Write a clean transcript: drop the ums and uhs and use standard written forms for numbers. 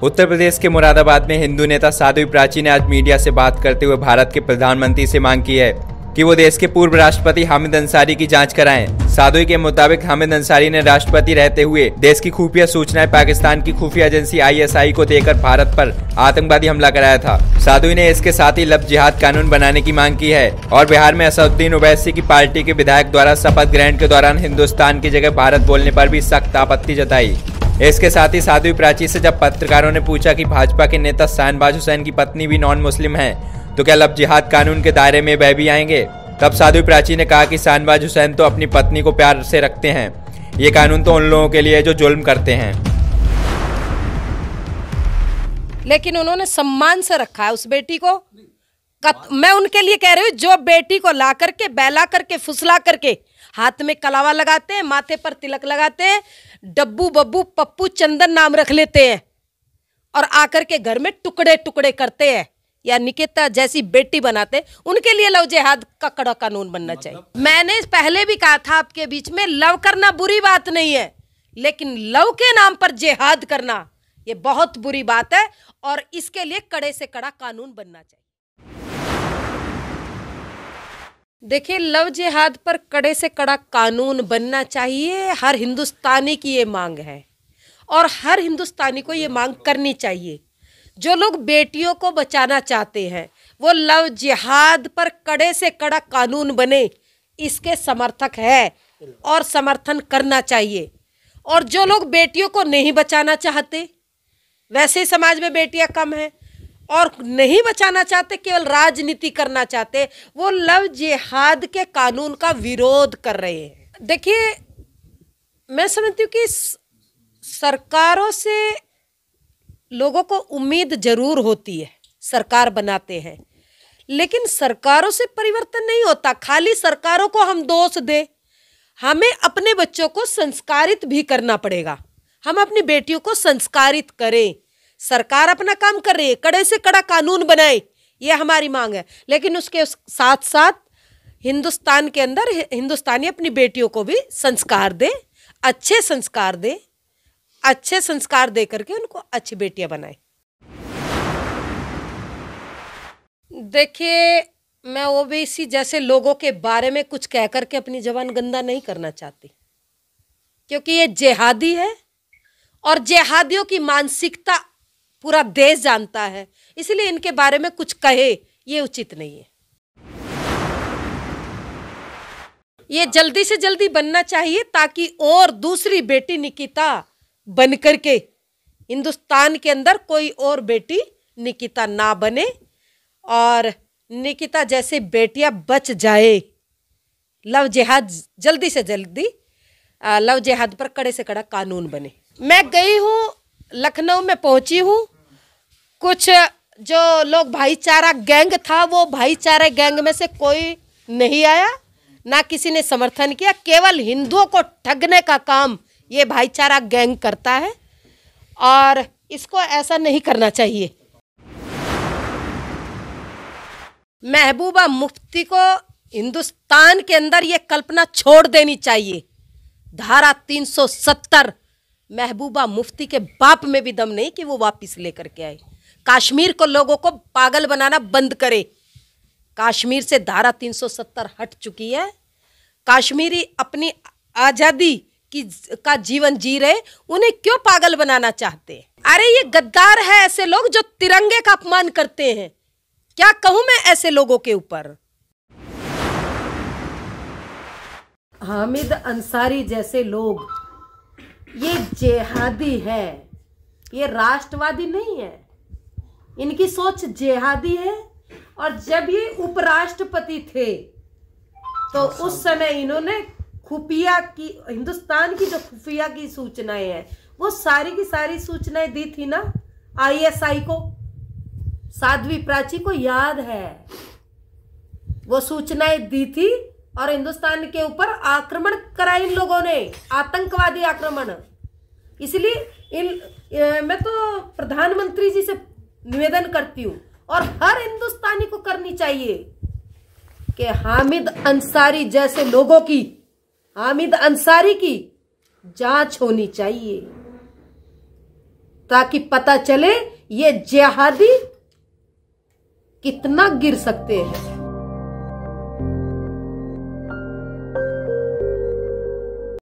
उत्तर प्रदेश के मुरादाबाद में हिंदू नेता साध्वी प्राची ने आज मीडिया से बात करते हुए भारत के प्रधानमंत्री से मांग की है कि वो देश के पूर्व राष्ट्रपति हामिद अंसारी की जांच कराएं। साध्वी के मुताबिक हामिद अंसारी ने राष्ट्रपति रहते हुए देश की खुफिया सूचनाएं पाकिस्तान की खुफिया एजेंसी ISI को देकर भारत पर आतंकवादी हमला कराया था। साध्वी ने इसके साथ ही लव जिहाद कानून बनाने की मांग की है और बिहार में असदुद्दीन ओवैसी की पार्टी के विधायक द्वारा शपथ ग्रहण के दौरान हिंदुस्तान की जगह भारत बोलने पर भी सख्त आपत्ति जताई। इसके साथ ही साध्वी प्राची से जब पत्रकारों ने पूछा कि भाजपा के नेता शाहनवाज हुसैन की पत्नी भी नॉन मुस्लिम है तो क्या लव जिहाद कानून के दायरे में वह भी आएंगे, तब साध्वी प्राची ने कहा कि शाहनवाज हुसैन तो अपनी पत्नी को प्यार से रखते हैं, ये कानून तो उन लोगों के लिए जो जुल्म करते हैं। लेकिन उन्होंने सम्मान से रखा है उस बेटी को। मैं उनके लिए कह रही हूँ, जो बेटी को ला करके बैला करके फुसला करके हाथ में कलावा लगाते हैं, माथे पर तिलक लगाते हैं, डब्बू बब्बू पप्पू चंदन नाम रख लेते हैं और आकर के घर में टुकड़े टुकड़े करते हैं या निकिता जैसी बेटी बनाते, उनके लिए लव जिहाद का कड़ा कानून बनना चाहिए। मैंने पहले भी कहा था आपके बीच में, लव करना बुरी बात नहीं है, लेकिन लव के नाम पर जिहाद करना ये बहुत बुरी बात है और इसके लिए कड़े से कड़ा कानून बनना चाहिए। देखिए, लव जिहाद पर कड़े से कड़ा कानून बनना चाहिए, हर हिंदुस्तानी की ये मांग है और हर हिंदुस्तानी को ये मांग करनी चाहिए। जो लोग बेटियों को बचाना चाहते हैं वो लव जिहाद पर कड़े से कड़ा कानून बने, इसके समर्थक है और समर्थन करना चाहिए। और जो लोग बेटियों को नहीं बचाना चाहते, वैसे समाज में बेटियां कम हैं और नहीं बचाना चाहते, केवल राजनीति करना चाहते, वो लव जिहाद के कानून का विरोध कर रहे हैं। देखिए, मैं समझती हूँ कि सरकारों से लोगों को उम्मीद जरूर होती है, सरकार बनाते हैं, लेकिन सरकारों से परिवर्तन नहीं होता। खाली सरकारों को हम दोष दे, हमें अपने बच्चों को संस्कारित भी करना पड़ेगा। हम अपनी बेटियों को संस्कारित करें। सरकार अपना काम कर रही है, कड़े से कड़ा कानून बनाए, ये हमारी मांग है। लेकिन उसके साथ साथ हिंदुस्तान के अंदर हिंदुस्तानी अपनी बेटियों को भी संस्कार दे, अच्छे संस्कार दे, अच्छे संस्कार दे करके उनको अच्छी बेटियां बनाए। देखिए, मैं ओबीसी जैसे लोगों के बारे में कुछ कह करके अपनी जबान गंदा नहीं करना चाहती, क्योंकि ये जिहादी है और जिहादियों की मानसिकता पूरा देश जानता है, इसलिए इनके बारे में कुछ कहे ये उचित नहीं है। ये जल्दी से जल्दी बनना चाहिए ताकि और दूसरी बेटी निकिता बन करके हिंदुस्तान के अंदर कोई और बेटी निकिता ना बने और निकिता जैसे बेटियां बच जाए। लव जिहाद जल्दी से जल्दी लव जिहाद पर कड़े से कड़ा कानून बने। मैं गई हूँ, लखनऊ में पहुंची हूँ, कुछ जो लोग भाईचारा गैंग था वो भाईचारा गैंग में से कोई नहीं आया, ना किसी ने समर्थन किया। केवल हिंदुओं को ठगने का काम ये भाईचारा गैंग करता है और इसको ऐसा नहीं करना चाहिए। महबूबा मुफ्ती को हिंदुस्तान के अंदर ये कल्पना छोड़ देनी चाहिए, धारा 370 महबूबा मुफ्ती के बाप में भी दम नहीं कि वो वापस लेकर के आए। कश्मीर को लोगों को पागल बनाना बंद करे। कश्मीर से धारा 370 हट चुकी है। कश्मीरी अपनी आज़ादी का जीवन जी रहे, उन्हें क्यों पागल बनाना चाहते हैं? अरे ये गद्दार है ऐसे लोग जो तिरंगे का अपमान करते हैं। क्या कहूं मैं ऐसे लोगों के ऊपर? हामिद अंसारी जैसे लोग ये जिहादी है, ये राष्ट्रवादी नहीं है, इनकी सोच जिहादी है। और जब ये उपराष्ट्रपति थे तो उस समय इन्होंने खुफिया की, हिंदुस्तान की जो खुफिया की सूचनाएं हैं वो सारी की सारी सूचनाएं दी थी ना ISI को। साध्वी प्राची को याद है, वो सूचनाएं दी थी और हिंदुस्तान के ऊपर आक्रमण करा इन लोगों ने, आतंकवादी आक्रमण। इसलिए मैं तो प्रधानमंत्री जी से निवेदन करती हूँ और हर हिंदुस्तानी को करनी चाहिए कि हामिद अंसारी जैसे लोगों की, हामिद अंसारी की जांच होनी चाहिए। ताकि पता चले ये जिहादी कितना गिर सकते हैं।